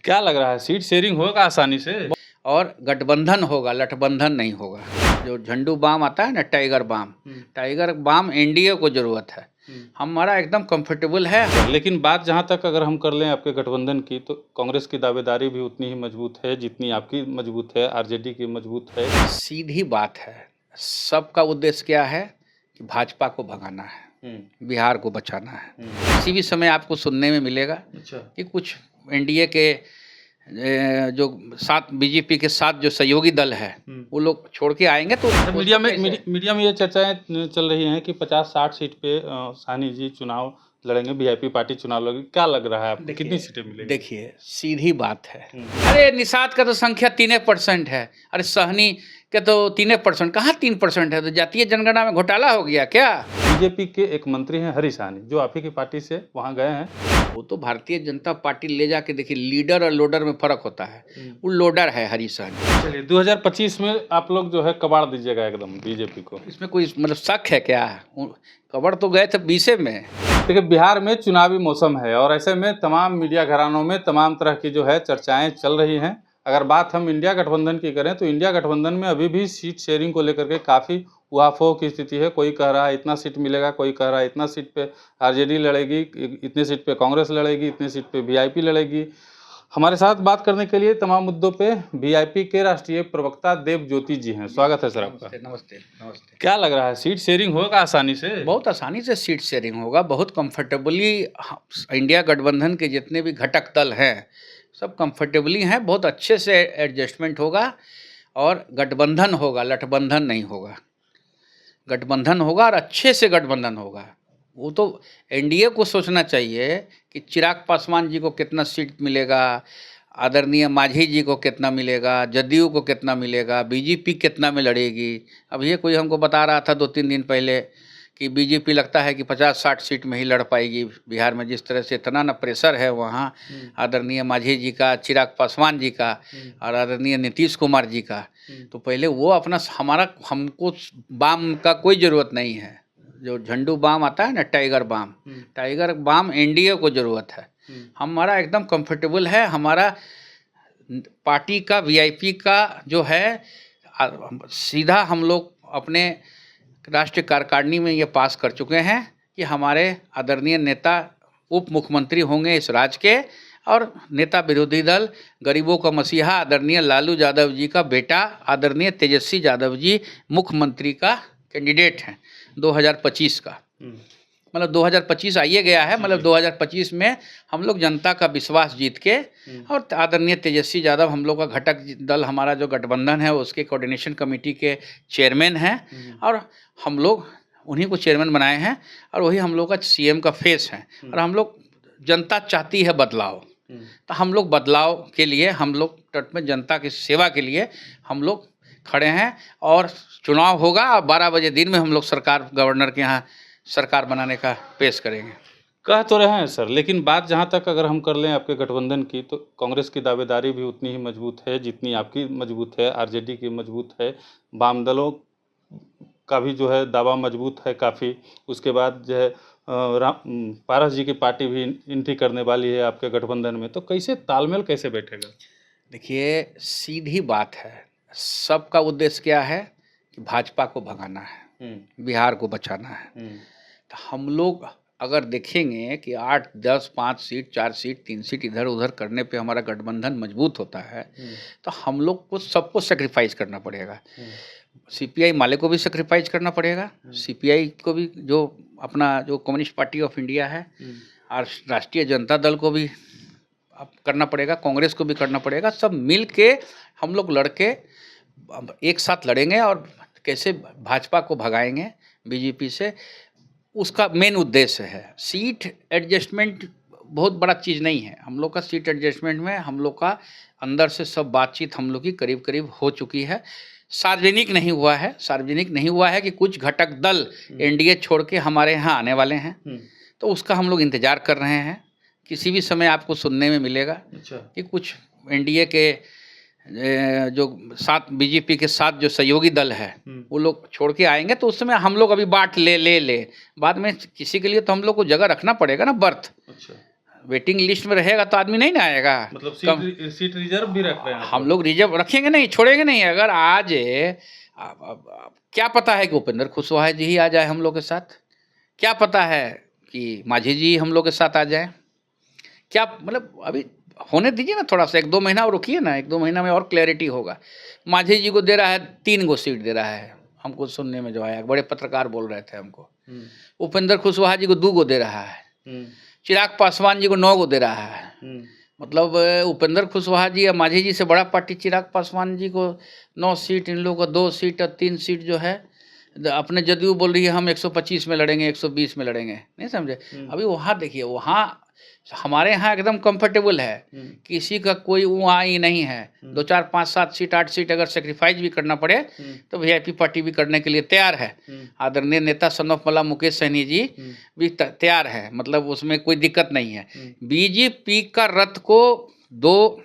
क्या लग रहा है, सीट शेयरिंग होगा आसानी से? और गठबंधन होगा, लठबंधन नहीं होगा। जो झंडू बाम आता है ना, टाइगर बाम एनडीए को जरूरत है। हमारा एकदम कंफर्टेबल है। लेकिन बात जहां तक अगर हम कर लें आपके गठबंधन की, तो कांग्रेस की दावेदारी भी उतनी ही मजबूत है जितनी आपकी मजबूत है, आरजेडी की मजबूत है। सीधी बात है, सबका उद्देश्य क्या है कि भाजपा को भगाना है, बिहार को बचाना है। किसी भी समय आपको सुनने में मिलेगा कि कुछ एनडीए के जो साथ बीजेपी के साथ जो सहयोगी दल है वो लोग छोड़ के आएंगे। तो मीडिया में ये चर्चाएं चल रही हैं कि 50-60 सीट पे साहनी जी चुनाव लड़ेंगे, वीआईपी पार्टी चुनाव लड़ेगी। क्या लग रहा है आपको, कितनी सीटें मिलेंगी? देखिए, सीधी बात है। अरे निषाद का तो संख्या 3% है। अरे सहनी के तो 3%, कहाँ 3% है? तो जातीय जनगणना में घोटाला हो गया क्या? बीजेपी के एक मंत्री हैं हरीश साहनी, जो आप ही की पार्टी से वहाँ गए हैं। वो तो भारतीय जनता पार्टी ले जाके, देखिए लीडर और लोडर में फर्क होता है। वो लोडर है हरीश साहनी। चलिए, 2025 में आप लोग जो है कबाड़ दीजिएगा एकदम बीजेपी को। इसमें कोई मतलब शक है क्या? कबाड़ तो गए थे 20 में। देखिए, बिहार में चुनावी मौसम है और ऐसे में तमाम मीडिया घरानों में तमाम तरह की जो है चर्चाएं चल रही हैं। अगर बात हम इंडिया गठबंधन की करें तो इंडिया गठबंधन में अभी भी सीट शेयरिंग को लेकर के काफ़ी उहापोह की स्थिति है। कोई कह रहा है इतना सीट मिलेगा, कोई कह रहा है इतना सीट पे आरजेडी लड़ेगी, इतने सीट पे कांग्रेस लड़ेगी, इतने सीट पे वीआईपी लड़ेगी। हमारे साथ बात करने के लिए तमाम मुद्दों पे वीआईपी के राष्ट्रीय प्रवक्ता देव ज्योति जी हैं। स्वागत है सर आपका। नमस्ते। क्या लग रहा है, सीट शेयरिंग होगा आसानी से? बहुत आसानी से सीट शेयरिंग होगा, बहुत कंफर्टेबली। इंडिया गठबंधन के जितने भी घटक दल हैं सब कंफर्टेबली हैं, बहुत अच्छे से एडजस्टमेंट होगा। और गठबंधन होगा, लठबंधन नहीं होगा। गठबंधन होगा और अच्छे से गठबंधन होगा। वो तो एनडीए को सोचना चाहिए कि चिराग पासवान जी को कितना सीट मिलेगा, आदरणीय मांझी जी को कितना मिलेगा, जदयू को कितना मिलेगा, बीजेपी कितना में लड़ेगी। अब ये कोई हमको बता रहा था 2-3 दिन पहले कि बीजेपी लगता है कि 50-60 सीट में ही लड़ पाएगी बिहार में। जिस तरह से इतना ना प्रेशर है वहाँ आदरणीय मांझी जी का, चिराग पासवान जी का और आदरणीय नीतीश कुमार जी का। तो पहले वो अपना हमको बाम का कोई ज़रूरत नहीं है। जो झंडू बाम आता है ना, टाइगर बाम एनडीए को ज़रूरत है। हमारा एकदम कंफर्टेबल है। हमारा पार्टी का वीआईपी का जो है सीधा हम लोग अपने राष्ट्रीय कार्यकारिणी में ये पास कर चुके हैं कि हमारे आदरणीय नेता उप मुख्यमंत्री होंगे इस राज्य के, और नेता विरोधी दल गरीबों का मसीहा आदरणीय लालू यादव जी का बेटा आदरणीय तेजस्वी यादव जी मुख्यमंत्री का कैंडिडेट हैं 2025 का। मतलब 2025 आइए गया है, मतलब 2025 में हम लोग जनता का विश्वास जीत के, और आदरणीय तेजस्वी यादव हम लोग का घटक दल, हमारा जो गठबंधन है उसके कोऑर्डिनेशन कमेटी के चेयरमैन हैं, और हम लोग उन्हीं को चेयरमैन बनाए हैं, और वही हम लोग का सीएम का फेस है। और हम लोग, जनता चाहती है बदलाव, तो हम लोग बदलाव के लिए, हम लोग तट में जनता की सेवा के लिए हम लोग खड़े हैं। और चुनाव होगा और 12 बजे दिन में हम लोग सरकार, गवर्नर के यहाँ सरकार बनाने का पेश करेंगे। कह तो रहे हैं सर, लेकिन बात जहाँ तक अगर हम कर लें आपके गठबंधन की, तो कांग्रेस की दावेदारी भी उतनी ही मजबूत है जितनी आपकी मजबूत है, आरजेडी की मजबूत है, वाम दलों का भी जो है दावा मजबूत है काफ़ी। उसके बाद जो है पारस जी की पार्टी भी एंट्री करने वाली है आपके गठबंधन में। तो कैसे तालमेल कैसे बैठेगा? देखिए, सीधी बात है, सबका उद्देश्य क्या है कि भाजपा को भगाना है, बिहार को बचाना है। तो हम लोग अगर देखेंगे कि 8, 10, 5 सीट, 4 सीट, 3 सीट इधर उधर करने पे हमारा गठबंधन मजबूत होता है, तो हम लोग को सबको सेक्रीफाइस करना पड़ेगा। सीपीआई माले को भी सेक्रीफाइस करना पड़ेगा, सीपीआई को भी, जो अपना जो कम्युनिस्ट पार्टी ऑफ इंडिया है, और राष्ट्रीय जनता दल को भी करना पड़ेगा, कांग्रेस को भी करना पड़ेगा। सब मिल के हम लोग लड़के एक साथ लड़ेंगे और कैसे भाजपा को भगाएंगे बीजेपी से, उसका मेन उद्देश्य है। सीट एडजस्टमेंट बहुत बड़ा चीज़ नहीं है। हम लोग का सीट एडजस्टमेंट में हम लोग का अंदर से सब बातचीत हम लोग की करीब करीब हो चुकी है। सार्वजनिक नहीं हुआ है कि कुछ घटक दल एनडीए छोड़ के हमारे यहाँ आने वाले हैं, तो उसका हम लोग इंतज़ार कर रहे हैं। किसी भी समय आपको सुनने में मिलेगा कि कुछ एनडीए के जो साथ बीजेपी के साथ जो सहयोगी दल है वो लोग छोड़ के आएंगे, तो उस समय हम लोग अभी बांट ले बाद में किसी के लिए तो हम लोग को जगह रखना पड़ेगा ना, बर्थ। वेटिंग लिस्ट में रहेगा तो आदमी नहीं ना आएगा। मतलब सीट रिजर्व भी रख रहे हैं आप हम लोग रिजर्व रखेंगे नहीं, छोड़ेंगे नहीं। अगर आज क्या पता है कि उपेंद्र कुशवाहा जी ही आ जाए हम लोग के साथ, क्या पता है कि मांझी जी हम लोग के साथ आ जाए, क्या मतलब अभी होने दीजिए ना, थोड़ा सा 1-2 महीना और रुकिए ना, 1-2 महीना में और क्लैरिटी होगा। मांझी जी को दे रहा है 3 गो सीट दे रहा है, हमको सुनने में जो आया, बड़े पत्रकार बोल रहे थे हमको। उपेंद्र कुशवाहा जी को 2 गो दे रहा है, चिराग पासवान जी को 9 गो दे रहा है। मतलब उपेंद्र कुशवाहा जी या मांझी जी से बड़ा पार्टी चिराग पासवान जी को 9 सीट, इन लोगों को 2 सीट और 3 सीट जो है अपने जदयू बोल रही है हम 125 में लड़ेंगे, 120 में लड़ेंगे, नहीं समझे। अभी वहाँ देखिए, वहाँ हमारे यहाँ एकदम कंफर्टेबल है, किसी का कोई वहाँ ही नहीं है। 2, 4, 5, 7 सीट 8 सीट अगर सेक्रीफाइस भी करना पड़े तो वीआईपी पार्टी भी करने के लिए तैयार है। आदरणीय नेता सन ऑफ मला मुकेश सहनी जी भी तैयार है, मतलब उसमें कोई दिक्कत नहीं है। बीजेपी का रथ को 2,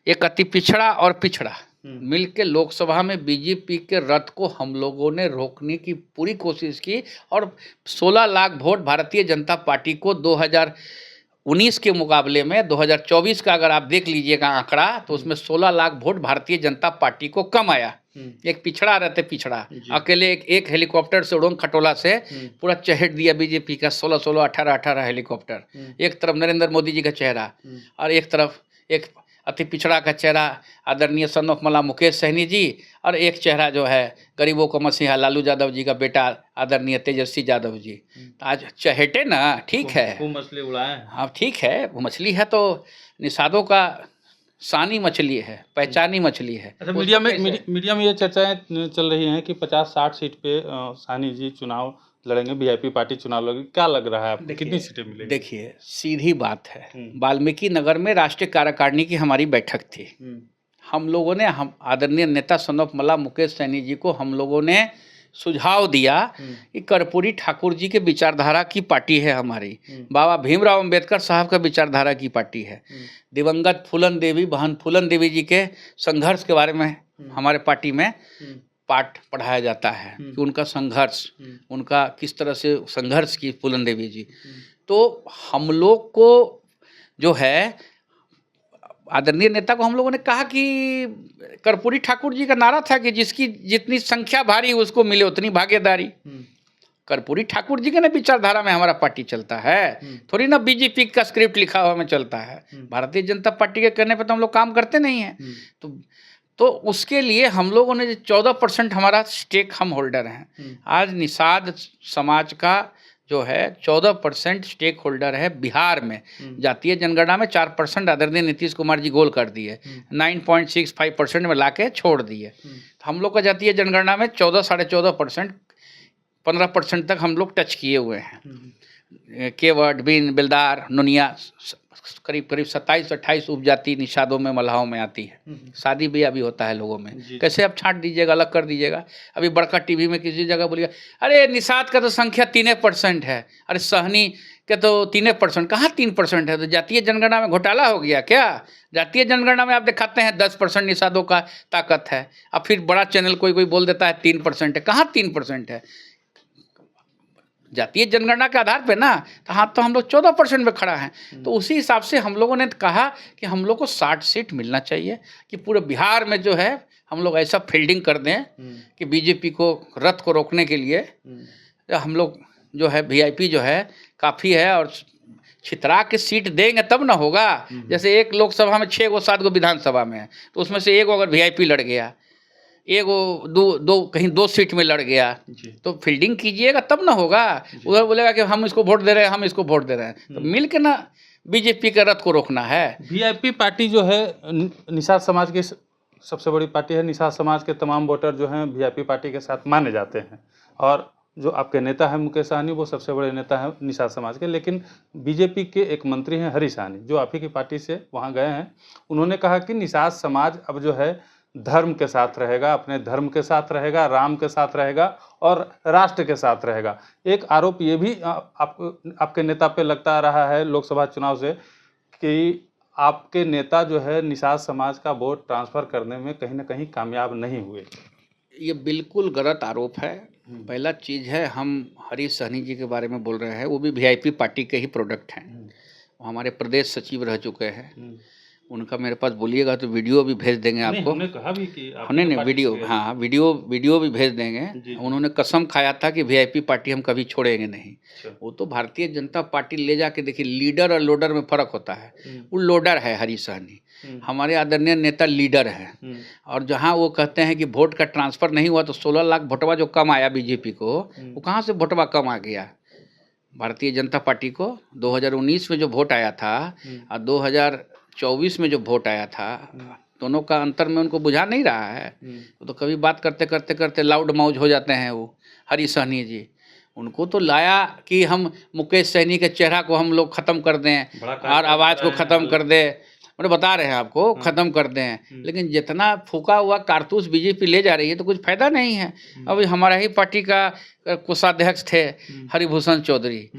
एक अति पिछड़ा और पिछड़ा मिलके लोकसभा में बीजेपी के रथ को हम लोगों ने रोकने की पूरी कोशिश की, और 16 लाख वोट भारतीय जनता पार्टी को 2019 के मुकाबले में 2024 का अगर आप देख लीजिएगा आंकड़ा, तो उसमें 16 लाख वोट भारतीय जनता पार्टी को कम आया। एक पिछड़ा रहते पिछड़ा अकेले एक हेलीकॉप्टर से उड़ोंग खटोला से पूरा चहेट दिया बीजेपी का 16-16, 18-18 हेलीकॉप्टर। एक तरफ नरेंद्र मोदी जी का चेहरा और एक तरफ एक अति पिछड़ा का चेहरा आदरणीय सन ऑफ मला मुकेश सहनी जी, और एक चेहरा जो है गरीबों को मसीहा लालू यादव जी का बेटा आदरणीय तेजस्वी यादव जी। तो आज चहेटे ना, ठीक है, वो मछली उड़ाए। हाँ ठीक है, वो मछली है तो निषादों का सानी मछली है, पहचानी मछली है। अच्छा, मीडिया में ये चर्चाएं चल रही हैं कि 50-60 सीट पे साहनी जी चुनाव लड़ेंगे, वीआईपी पार्टी चुनाव लड़ेगी, क्या लग रहा है आपको, कितनी सीटें मिलेंगी? देखिए सीधी बात है, वाल्मीकि नगर में राष्ट्रीय कार्यकारिणी की हमारी बैठक थी। हम लोगों ने, हम आदरणीय नेता सन ऑफ मला मुकेश सहनी जी को हम लोगों ने सुझाव दिया कि कर्पूरी ठाकुर जी के विचारधारा की पार्टी है हमारी, बाबा भीमराव अंबेडकर साहब का विचारधारा की पार्टी है। दिवंगत फूलन देवी, बहन फूलन देवी जी के संघर्ष के बारे में हमारे पार्टी में पाठ पढ़ाया जाता है कि उनका संघर्ष, उनका किस तरह से संघर्ष की फूलन देवी जी। तो हम लोग को जो है आदरणीय नेता को हम लोगों ने कहा कि कर्पूरी ठाकुर जी का नारा था कि जिसकी जितनी संख्या भारी उसको मिले उतनी भागीदारी। कर्पूरी ठाकुर जी के ना विचारधारा में हमारा पार्टी चलता है, थोड़ी ना बीजेपी का स्क्रिप्ट लिखा हुआ में चलता है। भारतीय जनता पार्टी के कहने पर तो हम लोग काम करते नहीं हैं। तो उसके लिए हम लोगों ने 14% हमारा स्टेक हम होल्डर हैं। आज निषाद समाज का जो है 14% स्टेक होल्डर है बिहार में। जातीय जनगणना में 4% आदरणीय नीतीश कुमार जी गोल कर दिए, 9.65% में लाके छोड़ दिए। हम लोग का जातीय जनगणना में 14-14.5%, 15% तक हम लोग टच किए हुए हैं। केवट, बीन, बेलदार, नुनिया, करीब 27-28 उपजाति निषादों में, मल्लाहों में आती है। शादी ब्याह भी होता है लोगों में, कैसे आप छांट दीजिएगा, अलग कर दीजिएगा। अभी बड़का टीवी में किसी जगह बोलिएगा अरे निषाद का तो संख्या 3% है, अरे सहनी के तो 3%, कहाँ 3% है? तो जातीय जनगणना में घोटाला हो गया क्या? जातीय जनगणना में आप दिखाते हैं 10% निषादों का ताकत है, अब फिर बड़ा चैनल कोई बोल देता है 3% है, कहाँ 3% है? जातीय जनगणना के आधार पे ना, तो हाँ, तो हम लोग 14% में खड़ा हैं। तो उसी हिसाब से हम लोगों ने कहा कि हम लोग को 60 सीट मिलना चाहिए, कि पूरे बिहार में जो है हम लोग ऐसा फील्डिंग कर दें कि बीजेपी को रथ को रोकने के लिए हम लोग जो है वीआईपी जो है काफ़ी है, और छितरा के सीट देंगे तब ना होगा। जैसे एक लोकसभा में 6 गो 7 गो विधानसभा में है, तो उसमें से एक अगर वीआईपी लड़ गया, एक दो कहीं 2 सीट में लड़ गया, तो फील्डिंग कीजिएगा तब ना होगा। उधर बोलेगा कि हम इसको वोट दे रहे हैं, हम इसको वोट दे रहे हैं, तो मिल के ना बीजेपी के रथ को रोकना है। वीआईपी पार्टी जो है निषाद समाज की सबसे बड़ी पार्टी है। निषाद समाज के तमाम वोटर जो हैं वीआईपी पार्टी के साथ माने जाते हैं, और जो आपके नेता हैं मुकेश सहनी, वो सबसे बड़े नेता हैं निषाद समाज के। लेकिन बीजेपी के एक मंत्री हैं हरीश सहनी, जो आप ही की पार्टी से वहाँ गए हैं, उन्होंने कहा कि निषाद समाज अब जो है धर्म के साथ रहेगा, अपने धर्म के साथ रहेगा, राम के साथ रहेगा और राष्ट्र के साथ रहेगा। एक आरोप ये भी आपके नेता पे लगता रहा है लोकसभा चुनाव से कि आपके नेता जो है निषाद समाज का वोट ट्रांसफ़र करने में कहीं ना कहीं कामयाब नहीं हुए। ये बिल्कुल गलत आरोप है। पहला चीज़ है, हम हरीश सहनी जी के बारे में बोल रहे हैं, वो भी वीआईपी पार्टी के ही प्रोडक्ट हैं। वो हमारे प्रदेश सचिव रह चुके हैं। उनका मेरे पास बोलिएगा तो वीडियो भी भेज देंगे आपको। हमने कहा भी कि हमने नहीं वीडियो, हाँ वीडियो भी भेज देंगे। उन्होंने कसम खाया था कि वीआईपी पार्टी हम कभी छोड़ेंगे नहीं। वो तो भारतीय जनता पार्टी ले जाके देखिए, लीडर और लोडर में फ़र्क होता है। वो लोडर है हरीश सहनी, हमारे आदरणीय नेता लीडर हैं। और जहाँ वो कहते हैं कि वोट का ट्रांसफ़र नहीं हुआ तो 16 लाख वोटवा जो कम आया बीजेपी को, वो कहाँ से वोटवा कम आ गया भारतीय जनता पार्टी को? 2019 में जो वोट आया था और 2024 में जो वोट आया था, दोनों का अंतर में उनको बुझा नहीं रहा है। तो कभी बात करते करते करते लाउड माउज हो जाते हैं वो हरीश सहनी जी। उनको तो लाया कि हम मुकेश सहनी के चेहरा को हम लोग ख़त्म कर दें और आवाज़ को ख़त्म कर दें, मतलब बता रहे हैं आपको, ख़त्म कर दें। लेकिन जितना फूका हुआ कारतूस बीजेपी ले जा रही है तो कुछ फ़ायदा नहीं है। अब हमारा ही पार्टी का कोषाध्यक्ष थे हरिभूषण चौधरी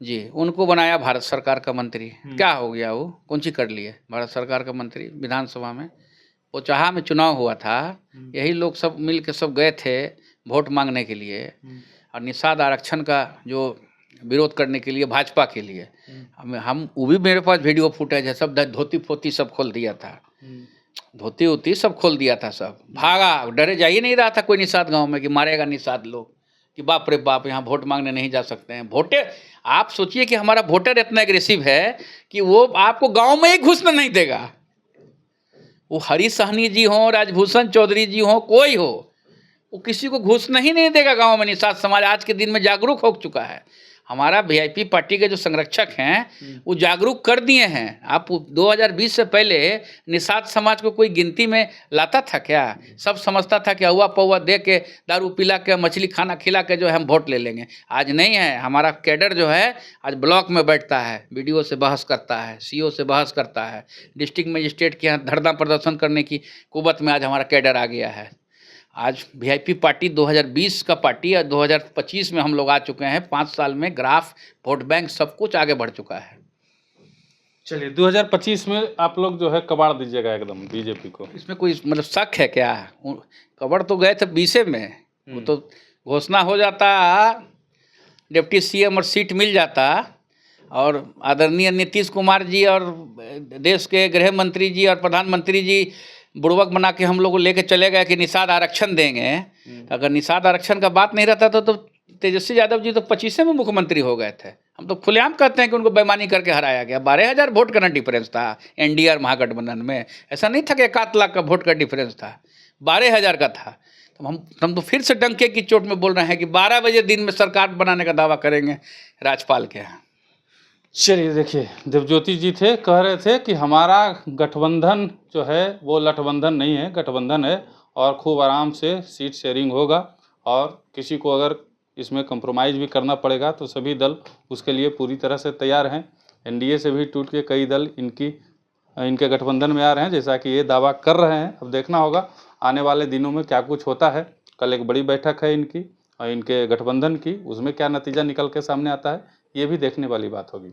जी, उनको बनाया भारत सरकार का मंत्री। क्या हो गया? वो कौन सी कर लिए भारत सरकार का मंत्री विधानसभा में? वो चाहा में चुनाव हुआ था, यही लोग सब मिल के सब गए थे वोट मांगने के लिए और निषाद आरक्षण का जो विरोध करने के लिए भाजपा के लिए। हम वो भी मेरे पास वीडियो फुटेज है, सब धोती फोती सब खोल दिया था, धोती वोती सब खोल दिया था, सब भागा, डरे जा ही नहीं रहा था कोई निषाद गाँव में कि मारेगा निषाद लोग, कि बाप रे बाप यहाँ वोट मांगने नहीं जा सकते हैं। वोटर, आप सोचिए कि हमारा वोटर इतना एग्रेसिव है कि वो आपको गांव में ही घुसने नहीं देगा। वो हरीश सहनी जी हों, राजभूषण चौधरी जी हों, कोई हो, वो किसी को घुसना ही नहीं देगा गांव में। निषाद समाज आज के दिन में जागरूक हो चुका है। हमारा वीआईपी पार्टी के जो संरक्षक हैं वो जागरूक कर दिए हैं। आप 2020 से पहले निषाद समाज को कोई गिनती में लाता था क्या? सब समझता था कि हुआ पौवा दे के, दारू पिला के, मछली खाना खिला के जो है हम वोट ले लेंगे। आज नहीं है। हमारा कैडर जो है आज ब्लॉक में बैठता है, बीडीओ से बहस करता है, सीओ से बहस करता है, डिस्ट्रिक्ट मजिस्ट्रेट के यहाँ धरना प्रदर्शन करने की कुवत में आज हमारा कैडर आ गया है। आज वीआईपी पार्टी 2020 का पार्टी और 2025 में हम लोग आ चुके हैं। 5 साल में ग्राफ, वोट बैंक सब कुछ आगे बढ़ चुका है। चलिए 2025 में आप लोग जो है कबाड़ दीजिएगा एकदम बीजेपी को? इसमें कोई मतलब शक है क्या? कबाड़ तो गए थे 20 में, वो तो घोषणा हो जाता, डिप्टी सीएम और सीट मिल जाता और आदरणीय नीतीश कुमार जी और देश के गृह मंत्री जी और प्रधानमंत्री जी बुड़वक बना के हम लोग को लेके चले गए कि निषाद आरक्षण देंगे। अगर निषाद आरक्षण का बात नहीं रहता तो तेजस्वी यादव जी तो 25 में मुख्यमंत्री हो गए थे। हम तो खुलेआम कहते हैं कि उनको बेईमानी करके हराया गया। 12,000 वोट का ना डिफरेंस था एनडीए और महागठबंधन में। ऐसा नहीं था कि 1 लाख का वोट का डिफरेंस था, 12,000 का था। तो हम तो फिर से डंके की चोट में बोल रहे हैं कि 12 बजे दिन में सरकार बनाने का दावा करेंगे राज्यपाल के यहाँ। चलिए देखिए, देवज्योति जी थे, कह रहे थे कि हमारा गठबंधन जो है वो लठबंधन नहीं है, गठबंधन है और खूब आराम से सीट शेयरिंग होगा और किसी को अगर इसमें कंप्रोमाइज़ भी करना पड़ेगा तो सभी दल उसके लिए पूरी तरह से तैयार हैं। एनडीए से भी टूट के कई दल इनके गठबंधन में आ रहे हैं, जैसा कि ये दावा कर रहे हैं। अब देखना होगा आने वाले दिनों में क्या कुछ होता है। कल एक बड़ी बैठक है इनकी और इनके गठबंधन की, उसमें क्या नतीजा निकल के सामने आता है ये भी देखने वाली बात होगी।